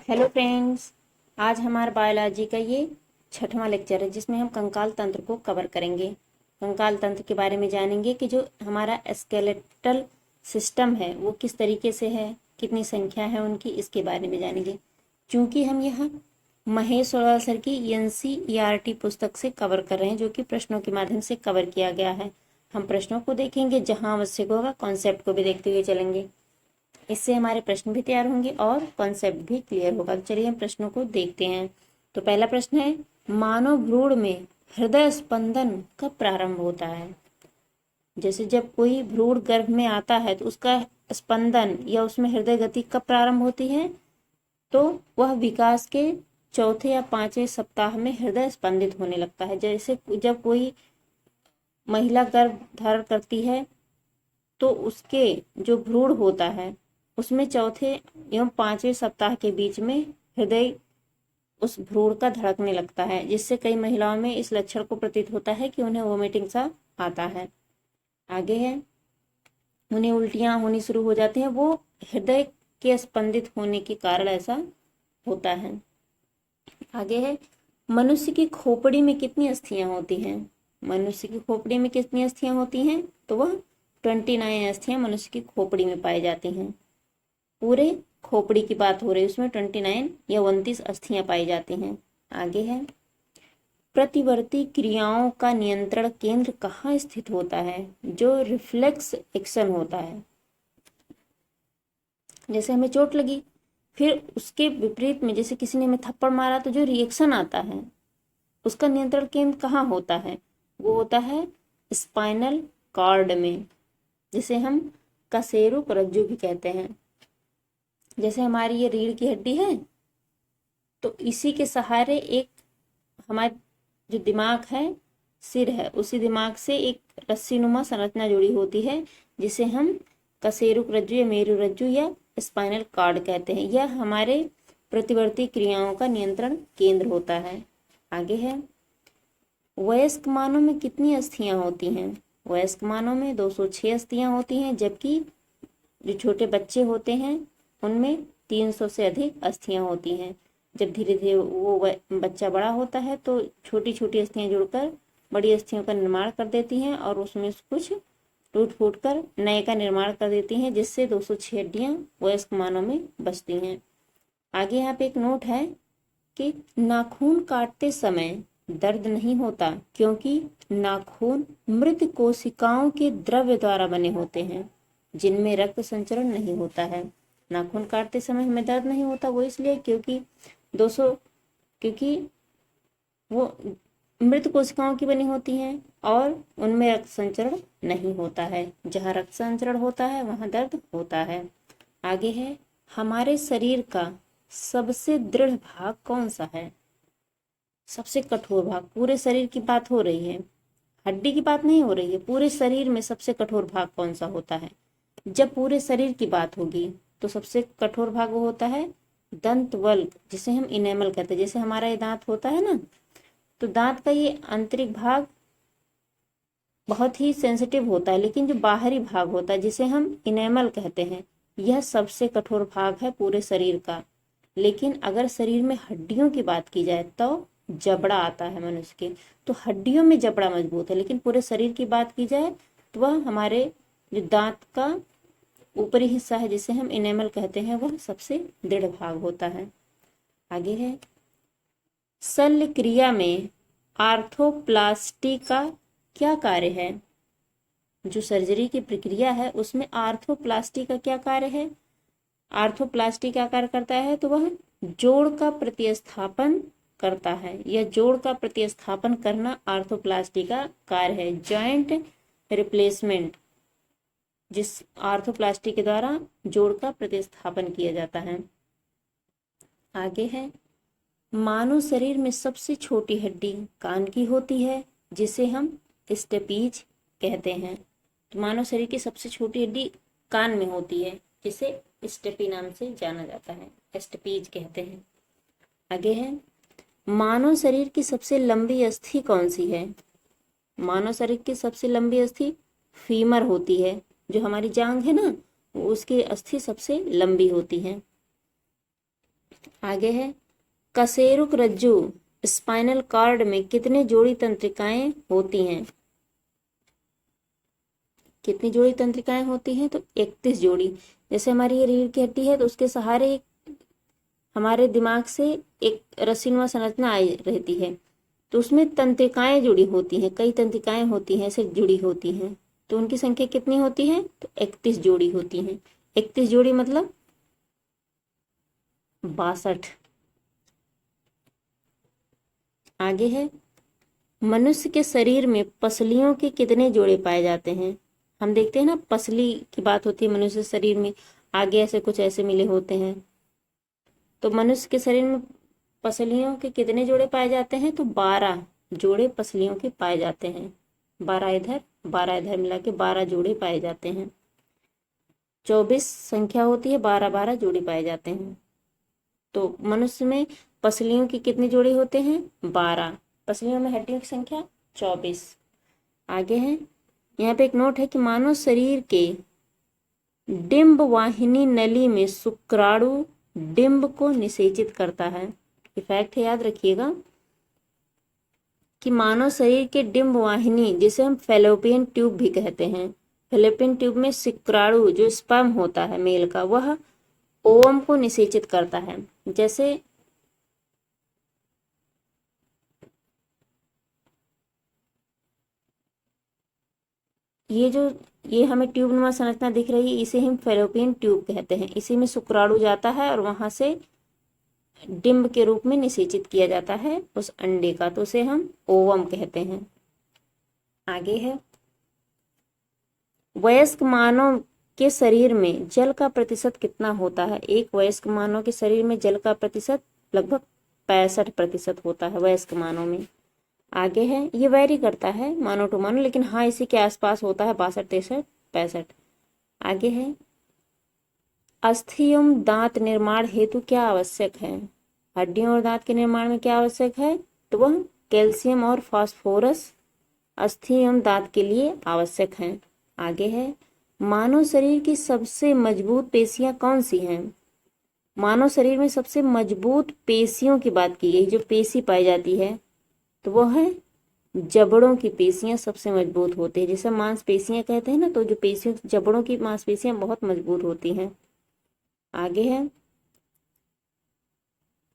Hello friends, आज हमारा biology का ये छठवां लेक्चर है जिसमें हम कंकाल तंत्र को कवर करेंगे। कंकाल तंत्र के बारे में जानेंगे कि जो हमारा स्केलेटल सिस्टम है वो किस तरीके से है, कितनी संख्या है उनकी, इसके बारे में जानेंगे। क्योंकि हम यहाँ महेश सर की एनसीईआरटी पुस्तक से कवर कर रहे हैं जो कि प्रश्नों के माध्यम से कवर किया गया है। हम प्रश्नों को देखेंगे, जहाँ आवश्यक होगा कॉन्सेप्ट को भी देखते हुए चलेंगे। इससे हमारे प्रश्न भी तैयार होंगे और कॉन्सेप्ट भी क्लियर होगा। तो चलिए हम प्रश्नों को देखते हैं। तो पहला प्रश्न है, मानव भ्रूण में हृदय स्पंदन कब प्रारंभ होता है? जैसे जब कोई भ्रूण गर्भ में आता है तो उसका स्पंदन या उसमें हृदय गति कब प्रारंभ होती है? तो वह विकास के चौथे या पांचवें सप्ताह में हृदय स्पंदित होने लगता है। जैसे जब कोई महिला गर्भ धारण करती है तो उसके जो भ्रूण होता है उसमें चौथे एवं पांचवें सप्ताह के बीच में हृदय उस भ्रूण का धड़कने लगता है, जिससे कई महिलाओं में इस लक्षण को प्रतीत होता है कि उन्हें वोमिटिंग सा आता है। आगे है, उन्हें उल्टियां होनी शुरू हो जाती हैं। वो हृदय के स्पंदित होने के कारण ऐसा होता है। आगे है, मनुष्य की खोपड़ी में कितनी अस्थियां होती हैं? मनुष्य की खोपड़ी में कितनी अस्थियां होती हैं? तो वह 29 अस्थियां मनुष्य की खोपड़ी में पाई जाती हैं। पूरे खोपड़ी की बात हो रही है, उसमें 29 या 29 अस्थियां पाई जाती हैं। आगे है, प्रतिवर्ती क्रियाओं का नियंत्रण केंद्र कहाँ स्थित होता है? जो रिफ्लेक्स एक्शन होता है, जैसे हमें चोट लगी फिर उसके विपरीत में जैसे किसी ने हमें थप्पड़ मारा तो जो रिएक्शन आता है उसका नियंत्रण केंद्र कहाँ होता है? वो होता है स्पाइनल कॉर्ड में, जिसे हम कशेरुक रज्जु भी कहते हैं। जैसे हमारी ये रीढ़ की हड्डी है तो इसी के सहारे एक हमारे जो दिमाग है, सिर है, उसी दिमाग से एक रस्सीनुमा संरचना जुड़ी होती है जिसे हम कशेरुक रज्जु या मेरु रज्जु या स्पाइनल कॉर्ड कहते हैं। यह हमारे प्रतिवर्ती क्रियाओं का नियंत्रण केंद्र होता है। आगे है, वयस्क मानव में कितनी अस्थियां होती हैं? वयस्क मानव में 206 अस्थियां होती हैं, जबकि जो छोटे बच्चे होते हैं उनमें 300 से अधिक अस्थियां होती हैं। जब धीरे धीरे वो बच्चा बड़ा होता है तो छोटी छोटी अस्थियां जुड़कर बड़ी अस्थियों का निर्माण कर देती हैं और उसमें कुछ टूट फूट कर नए का निर्माण कर देती हैं, जिससे 206 हड्डियां वयस्क मानव में बचती हैं। आगे यहाँ पे एक नोट है कि नाखून काटते समय दर्द नहीं होता क्योंकि नाखून मृत कोशिकाओं के द्रव्य द्वारा बने होते हैं जिनमें रक्त संचरण नहीं होता है। नाखून काटते समय हमें दर्द नहीं होता, वो इसलिए क्योंकि वो मृत कोशिकाओं की बनी होती हैं और उनमें रक्त संचरण नहीं होता है। जहाँ रक्त संचरण होता है वहाँ दर्द होता है। आगे है, हमारे शरीर का सबसे दृढ़ भाग कौन सा है? सबसे कठोर भाग, पूरे शरीर की बात हो रही है, हड्डी की बात नहीं हो रही है। पूरे शरीर में सबसे कठोर भाग कौन सा होता है? जब पूरे शरीर की बात होगी तो सबसे कठोर भाग वो होता है दंत वल्क, जिसे हम इनेमल कहते हैं। जैसे हमारा ये दांत होता है ना, तो दांत का ये आंतरिक भाग बहुत ही सेंसिटिव होता है, लेकिन जो बाहरी भाग होता है जिसे हम इनेमल कहते हैं, यह सबसे कठोर भाग है पूरे शरीर का। लेकिन अगर शरीर में हड्डियों की बात की जाए तो जबड़ा आता है मनुष्य के, तो हड्डियों में जबड़ा मजबूत है। लेकिन पूरे शरीर की बात की जाए तो वह हमारे जो दांत का ऊपरी हिस्सा है जिसे हम इनेमल कहते हैं, वह सबसे दृढ़ भाग होता है। आगे है, शल्य क्रिया में आर्थोप्लास्टी का क्या कार्य है? जो सर्जरी की प्रक्रिया है उसमें आर्थोप्लास्टी का क्या कार्य है? आर्थोप्लास्टी क्या कार्य करता है? तो वह जोड़ का प्रतिस्थापन करता है। यह जोड़ का प्रतिस्थापन करना आर्थोप्लास्टी का कार्य है, जॉइंट रिप्लेसमेंट, जिस आर्थोप्लास्टी के द्वारा जोड़ का प्रतिस्थापन किया जाता है। आगे है, मानव शरीर में सबसे छोटी हड्डी कान की होती है जिसे हम स्टेपीज कहते हैं। तो मानव शरीर की सबसे छोटी हड्डी कान में होती है जिसे स्टेपी नाम से जाना जाता है, स्टेपीज कहते हैं। आगे है, मानव शरीर की सबसे लंबी अस्थि कौन सी है? मानव शरीर की सबसे लंबी अस्थि फीमर होती है। जो हमारी जांघ है ना, उसकी अस्थि सबसे लंबी होती है। आगे है कशेरुक रज्जु स्पाइनल कॉर्ड में कितने जोड़ी तंत्रिकाएं होती हैं? कितनी जोड़ी तंत्रिकाएं होती हैं? तो 31 जोड़ी। जैसे हमारी ये रीढ़ की हड्डी है तो उसके सहारे हमारे दिमाग से एक रस्सीनुमा संरचना आई रहती है, तो उसमें तंत्रिकाएं जुड़ी होती हैं, कई तंत्रिकाएं होती हैं ऐसे जुड़ी होती हैं। तो उनकी संख्या कितनी होती है? तो 31 जोड़ी होती हैं। 31 जोड़ी मतलब 62। आगे है मनुष्य के शरीर में पसलियों के कितने जोड़े पाए जाते हैं? हम देखते हैं ना, पसली की बात होती है मनुष्य शरीर में, आगे ऐसे कुछ ऐसे मिले होते हैं। तो मनुष्य के शरीर में पसलियों के कितने जोड़े पाए जाते हैं? तो 12 जोड़े पसलियों के पाए जाते हैं। 12 इधर 12 इधर मिला के 12 जोड़े पाए जाते हैं। 24 संख्या होती है, 12 12 जोड़े पाए जाते हैं। तो मनुष्य में पसलियों की कितने जोड़े होते हैं? 12। पसलियों में हड्डियों की संख्या 24। आगे है, यहाँ पे एक नोट है कि मानव शरीर के डिंब वाहिनी नली में शुक्राणु डिंब को निषेचित करता है। ये फैक्ट है, याद रखिएगा कि मानव शरीर के डिंब वाहिनी, जिसे हम फैलोपियन ट्यूब भी कहते हैं, फैलोपियन ट्यूब में शुक्राणु जो स्पर्म होता है मेल का, वह ओवम को निषेचित करता है। जैसे ये हमें ट्यूब नुमा संरचना दिख रही है, इसे हम फैलोपियन ट्यूब कहते हैं। इसी में शुक्राणु जाता है और वहां से डिंब के रूप में निषेचित किया जाता है उस अंडे का, तो उसे हम ओवम कहते हैं। आगे है, वयस्क मानव के शरीर में जल का प्रतिशत कितना होता है? एक वयस्क मानव के शरीर में जल का प्रतिशत लगभग 65% होता है वयस्क मानव में। आगे है, ये वैरी करता है मानो टू मानो, लेकिन हाँ इसी के आसपास होता है 62 63 65। आगे है, अस्थि एवं दांत निर्माण हेतु क्या आवश्यक है? हड्डियों और दांत के निर्माण में क्या आवश्यक है? तो वह कैल्शियम और फास्फोरस अस्थि एवं दांत के लिए आवश्यक है। आगे है, मानव शरीर की सबसे मजबूत पेशियां कौन सी हैं? मानव शरीर में सबसे मजबूत पेशियों की बात की गई, जो पेशी पाई जाती है तो वो है जबड़ों की पेशियां सबसे मजबूत होती है। जैसे मांसपेशियां कहते हैं ना, तो जो पेशियों जबड़ों की मांसपेशियां बहुत मजबूत होती हैं। आगे है,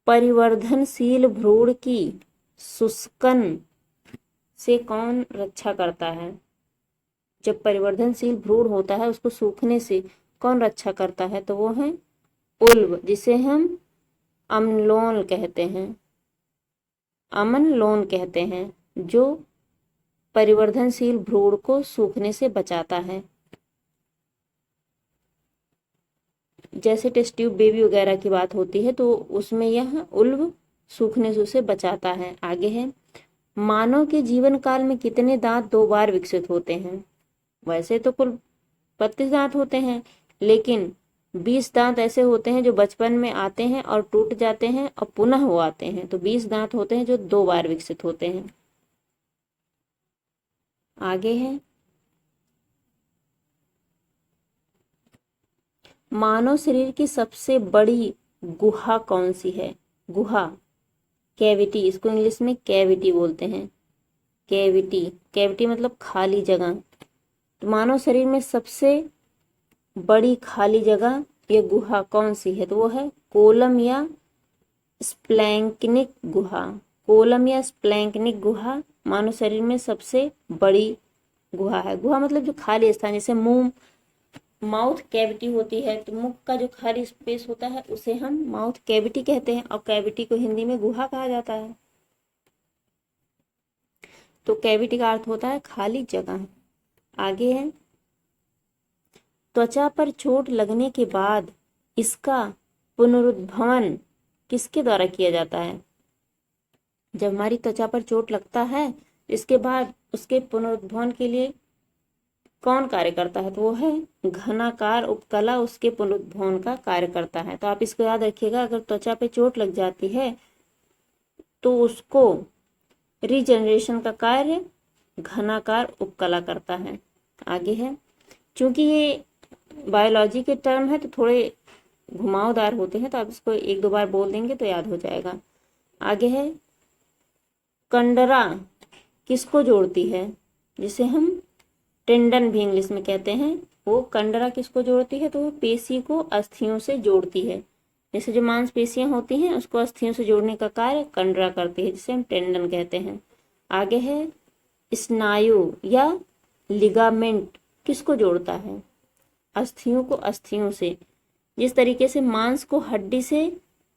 परिवर्धनशील भ्रूण की शुष्कन से कौन रक्षा करता है? जब परिवर्धनशील भ्रूण होता है उसको सूखने से कौन रक्षा करता है? तो वो है उल्ब, जिसे हम अम्लोन कहते हैं, अमन लोन कहते हैं, जो परिवर्धनशील भ्रूण को सूखने से बचाता है। जैसे टेस्ट ट्यूब बेबी वगैरह की बात होती है तो उसमें यह उल्ब सूखने से उसे बचाता है। आगे है, मानव के जीवन काल में कितने दांत 2 बार विकसित होते हैं? वैसे तो कुल 32 दांत होते हैं, लेकिन 20 दांत ऐसे होते हैं जो बचपन में आते हैं और टूट जाते हैं और पुनः वो आते हैं। तो 20 दांत होते हैं जो 2 बार विकसित होते हैं। आगे है, मानव शरीर की सबसे बड़ी गुहा कौन सी है? गुहा, कैविटी, इसको इंग्लिश में कैविटी बोलते हैं। कैविटी, कैविटी मतलब खाली जगह। तो मानव शरीर में सबसे बड़ी खाली जगह या गुहा कौन सी है? तो वो है कोलम या स्प्लैंक्निक गुहा। कोलम या स्प्लैंक्निक गुहा मानव शरीर में सबसे बड़ी गुहा है। गुहा मतलब जो खाली स्थान, जैसे मुंह माउथ कैविटी होती है, तो मुख का जो खाली स्पेस होता है उसे हम माउथ कैविटी कहते हैं, और कैविटी को हिंदी में गुहा कहा जाता है। तो कैविटी का अर्थ होता है खाली जगह। आगे है, त्वचा पर चोट लगने के बाद इसका पुनरुद्भवन किसके द्वारा किया जाता है? जब हमारी त्वचा पर चोट लगता है इसके बाद उसके पुनरुद्भवन के लिए कौन कार्य करता है? तो वो है घनाकार उपकला उसके पुनरुद्भवन का कार्य करता है। तो आप इसको याद रखिएगा, अगर त्वचा पे चोट लग जाती है तो उसको रीजनरेशन का कार्य घनाकार उपकला करता है। आगे है, क्योंकि ये बायोलॉजी के टर्म है तो थोड़े घुमावदार होते हैं, तो आप इसको एक दो बार बोल देंगे तो याद हो जाएगा। आगे है कंडरा किसको जोड़ती है, जिसे हम टेंडन भी इंग्लिश में कहते हैं। वो कंडरा किसको जोड़ती है, तो वो पेशी को अस्थियों से जोड़ती है। जैसे जो मांसपेशियां होती हैं उसको अस्थियों से जोड़ने का कार्य कंडरा करती है, जिसे हम टेंडन कहते हैं। आगे है स्नायु या लिगामेंट किसको जोड़ता है, अस्थियों को अस्थियों से। जिस तरीके से मांस को हड्डी से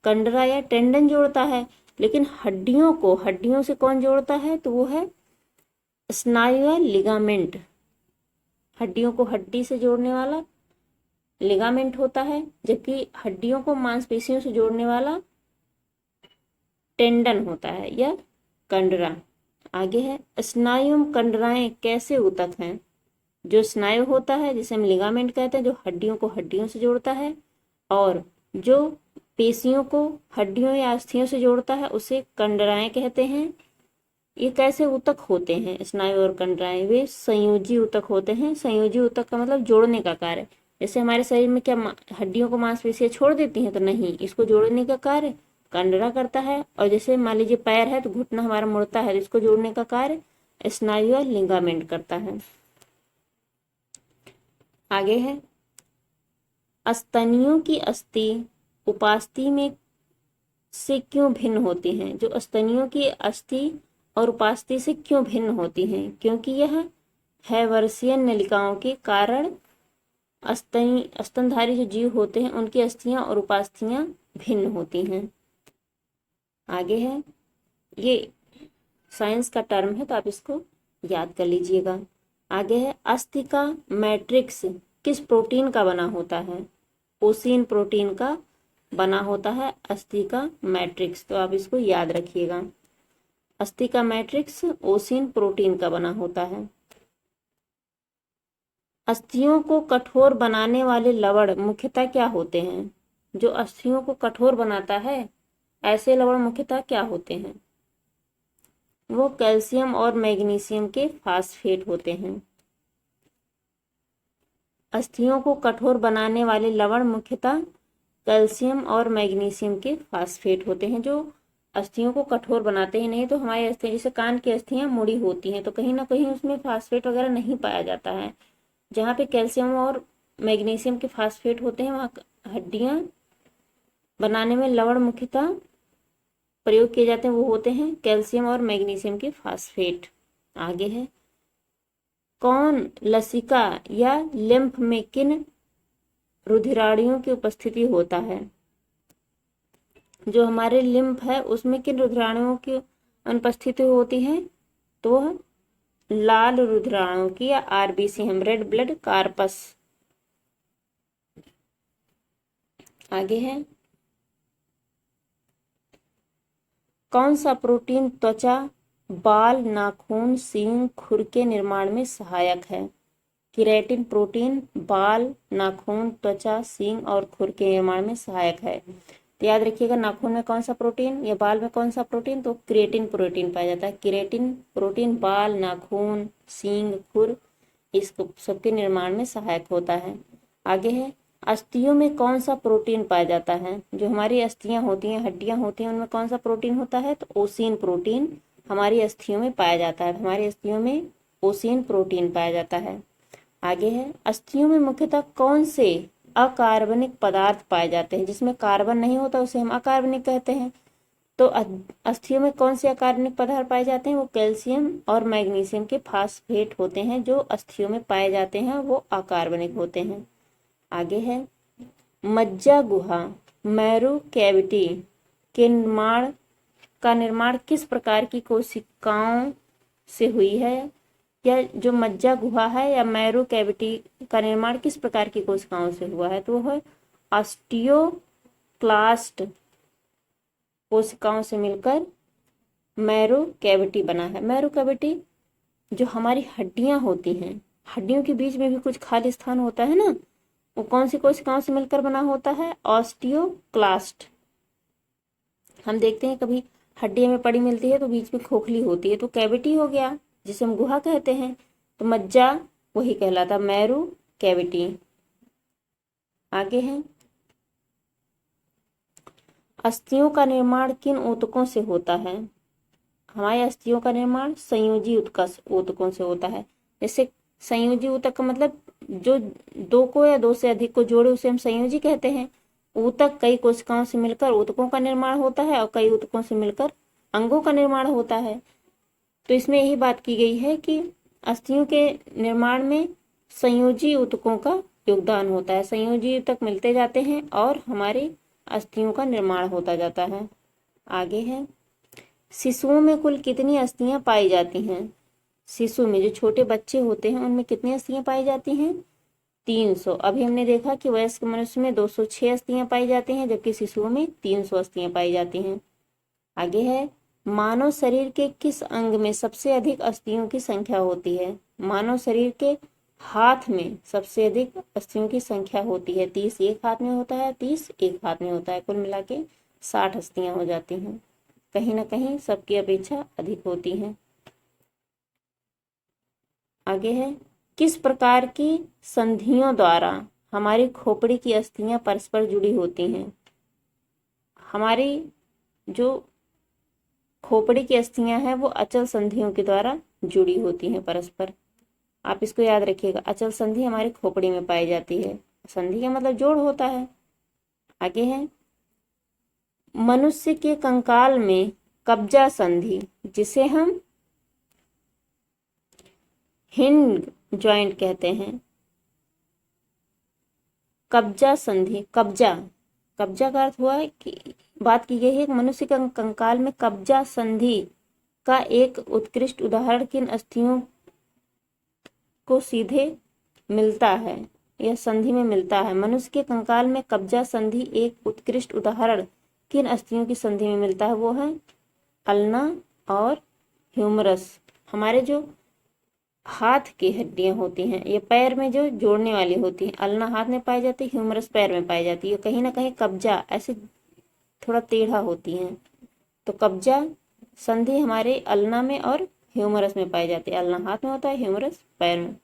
कंडरा या टेंडन जोड़ता है, लेकिन हड्डियों को हड्डियों से कौन जोड़ता है, तो वो है स्नायु या लिगामेंट। हड्डियों को हड्डी से जोड़ने वाला लिगामेंट होता है, जबकि हड्डियों को मांसपेशियों से जोड़ने वाला टेंडन होता है या कंडरा। आगे है स्नायु कंडराएं कैसे ऊतक हैं। जो स्नायु होता है जिसे हम लिगामेंट कहते हैं, जो हड्डियों को हड्डियों से जोड़ता है, और जो पेशियों को हड्डियों या अस्थियों से जोड़ता है उसे कंडराएं कहते हैं। ये कैसे ऊतक होते हैं स्नायु और कंडराएं, वे संयोजी ऊतक होते हैं। संयोजी ऊतक का मतलब जोड़ने का कार्य। जैसे हमारे शरीर में क्या हड्डियों को मांसपेशियां छोड़ देती हैं, तो नहीं, इसको जोड़ने का कार्य कंडरा करता है। और जैसे मान लीजिए पैर है तो घुटना हमारा मुड़ता है, तो इसको जोड़ने का कार्य स्नायु और लिगामेंट करता है। आगे है स्तनियों की अस्थि उपास्थि में से क्यों भिन्न होती हैं। जो स्तनियों की अस्थि और उपास्थि से क्यों भिन्न होती हैं, क्योंकि यह हैवर्सियन नलिकाओं के कारण स्तनधारी जो जीव होते हैं उनकी अस्थियां और उपास्थियां भिन्न होती हैं। आगे है, ये साइंस का टर्म है तो आप इसको याद कर लीजिएगा। आगे है अस्थि का मैट्रिक्स किस प्रोटीन का बना होता है, ओसिन प्रोटीन का बना होता है अस्थि का मैट्रिक्स, तो आप इसको याद रखिएगा। अस्थि का मैट्रिक्स ओसिन प्रोटीन का बना होता है। अस्थियों को कठोर बनाने वाले लवण मुख्यतः क्या होते हैं। जो अस्थियों को कठोर बनाता है ऐसे लवण मुख्यतः क्या होते हैं, वो कैल्शियम और मैग्नीशियम के फास्फेट होते हैं। अस्थियों को कठोर बनाने वाले लवण मुख्यतः कैल्शियम और मैग्नीशियम के फास्फेट होते हैं, जो अस्थियों को कठोर बनाते हैं। नहीं तो हमारी अस्थियां, जैसे कान की अस्थियां मुड़ी होती हैं, तो कहीं ना कहीं उसमें फास्फेट वगैरह नहीं पाया जाता है। जहाँ पे कैल्शियम और मैग्नीशियम के फास्फेट होते हैं वहाँ हड्डियां बनाने में लवण मुख्यतः प्रयोग किए जाते हैं, वो होते हैं कैल्शियम और मैग्नीशियम के फास्फेट। आगे है कौन लसिका या लिम्फ में किन रुधिराणुओं की उपस्थिति होता है। जो हमारे लिम्फ है उसमें किन रुधिराणुओं की अनुपस्थिति होती है, तो लाल रुधिराणुओं की या आरबीसी, हम रेड ब्लड कार्पस। आगे है कौन सा प्रोटीन त्वचा, बाल, नाखून, सींग, खुर के निर्माण में सहायक है। केराटिन प्रोटीन बाल, नाखून, त्वचा, सींग और खुर के निर्माण में सहायक है। तो याद रखिएगा नाखून में कौन सा प्रोटीन या बाल में कौन सा प्रोटीन, तो केराटिन प्रोटीन पाया जाता है। केराटिन प्रोटीन बाल, नाखून, सींग, खुर इस सबके निर्माण में सहायक होता है। आगे है अस्थियों में कौन सा प्रोटीन पाया जाता है। जो हमारी अस्थियां होती हैं, हड्डियां होती हैं, उनमें कौन सा प्रोटीन होता है, तो ओसिन प्रोटीन हमारी अस्थियों में पाया जाता है। हमारी अस्थियों में ओसिन प्रोटीन पाया जाता है। आगे है अस्थियों में मुख्यतः कौन से अकार्बनिक पदार्थ पाए जाते हैं। जिसमें कार्बन नहीं होता उसे हम अकार्बनिक कहते हैं। तो अस्थियों में कौन से अकार्बनिक पदार्थ पाए जाते हैं, वो कैल्शियम और मैग्नीशियम के फास्फेट होते हैं। जो अस्थियों में पाए जाते हैं वो अकार्बनिक होते हैं। आगे है मज्जा गुहा, मैरू कैविटी के निर्माण किस प्रकार की कोशिकाओं से हुई है। या जो मज्जा गुहा है या मैरू कैविटी का निर्माण किस प्रकार की कोशिकाओं से हुआ है, तो वो है ऑस्टियोक्लास्ट कोशिकाओं से मिलकर मैरू कैविटी बना है। मैरू कैविटी जो हमारी हड्डियां होती हैं, हड्डियों के बीच में भी कुछ खाली स्थान होता है ना, वो कौन सी कोशिकाओं से मिलकर बना होता है, ऑस्टियोक्लास्ट। हम देखते हैं कभी हड्डी में पड़ी मिलती है तो बीच में खोखली होती है, तो कैविटी हो गया जिसे हम गुहा कहते हैं। तो मज्जा वही कहलाता मैरू कैविटी। आगे है अस्थियों का निर्माण किन ऊतकों से होता है? हमारी अस्थियों का निर्माण संयोजी ऊतकों से होता है। जैसे संयोजी ऊतक का मतलब जो दो को या दो से अधिक को जोड़े उसे हम संयोजी कहते हैं। ऊतक कई कोशिकाओं से मिलकर ऊतकों का निर्माण होता है और कई ऊतकों से मिलकर अंगों का निर्माण होता है। तो इसमें यही बात की गई है कि अस्थियों के निर्माण में संयोजी ऊतकों का योगदान होता है। संयोजी ऊतक मिलते जाते हैं और हमारी अस्थियों का निर्माण होता जाता है। आगे है, शिशुओं में कुल कितनी अस्थियां पाई जाती हैं? शिशु में जो छोटे बच्चे होते हैं उनमें कितनी अस्थियां पाई जाती हैं? 300। अभी हमने देखा कि वयस्क मनुष्य में 206 अस्थियां पाई जाती हैं, जबकि शिशुओं में 300 अस्थियां पाई जाती हैं। आगे है, मानव शरीर के किस अंग में सबसे अधिक अस्थियों की संख्या होती है? मानव शरीर के हाथ में सबसे अधिक अस्थियों की संख्या होती है। 30 एक हाथ में होता है, 30 एक हाथ में होता है। कुल मिला के 60 अस्थियां हो जाती हैं। कहीं ना कहीं सबकी अपेक्षा अधिक होती हैं। आगे है, किस प्रकार की संधियों द्वारा हमारी खोपड़ी की अस्थियां परस्पर जुड़ी होती हैं? हमारी जो खोपड़ी की अस्थियां हैं वो अचल संधियों के द्वारा जुड़ी होती हैं परस्पर। आप इसको याद रखिएगा, अचल संधि हमारी खोपड़ी में पाई जाती है। संधि का मतलब जोड़ होता है। आगे है, मनुष्य के कंकाल में कब्जा संधि, जिसे हम हिंज जॉइंट कहते हैं, कब्जा संधि, कब्जा का अर्थ हुआ है कि बात की गई है कि मनुष्य के कंकाल में कब्जा संधि का एक उत्कृष्ट उदाहरण किन अस्थियों को सीधे मिलता है, यह संधि में मिलता है। मनुष्य के कंकाल में कब्जा संधि एक उत्कृष्ट उदाहरण किन अस्थियों की संधि में मिलता है? वो है अल्ना और ह्यूमरस। हमारे जो हाथ की हड्डियां होती हैं, ये पैर में जो जोड़ने वाली होती हैं, अल्ना हाथ में पाई जाती है, ह्यूमरस पैर में पाई जाती है। कहीं ना कहीं कब्जा ऐसे थोड़ा टेढ़ा होती हैं। तो कब्जा संधि हमारे अल्ना में और ह्यूमरस में पाई जाती है। अल्ना हाथ में होता है, ह्यूमरस पैर में।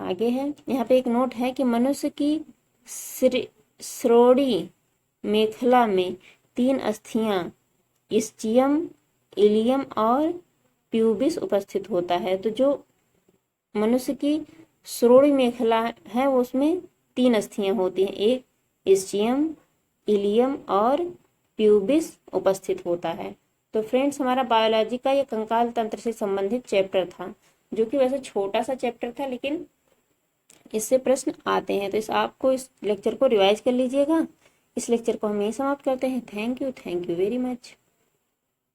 आगे है, यहाँ पे एक नोट है कि मनुष्य की श्रोणि मेखला में 3 अस्थियां इस्चियम, इलियम और प्यूबिस उपस्थित होता है। तो जो मनुष्य की श्रोणि मेखला है वो उसमें 3 अस्थियां होती हैं, एक इस्चियम, इलियम और प्यूबिस उपस्थित होता है। तो फ्रेंड्स, हमारा बायोलॉजी का ये कंकाल तंत्र से संबंधित चैप्टर था, जो कि वैसे छोटा सा चैप्टर था लेकिन इससे प्रश्न आते हैं। तो आपको इस लेक्चर को रिवाइज कर लीजिएगा। इस लेक्चर को हम यही समाप्त करते हैं। Thank you very much.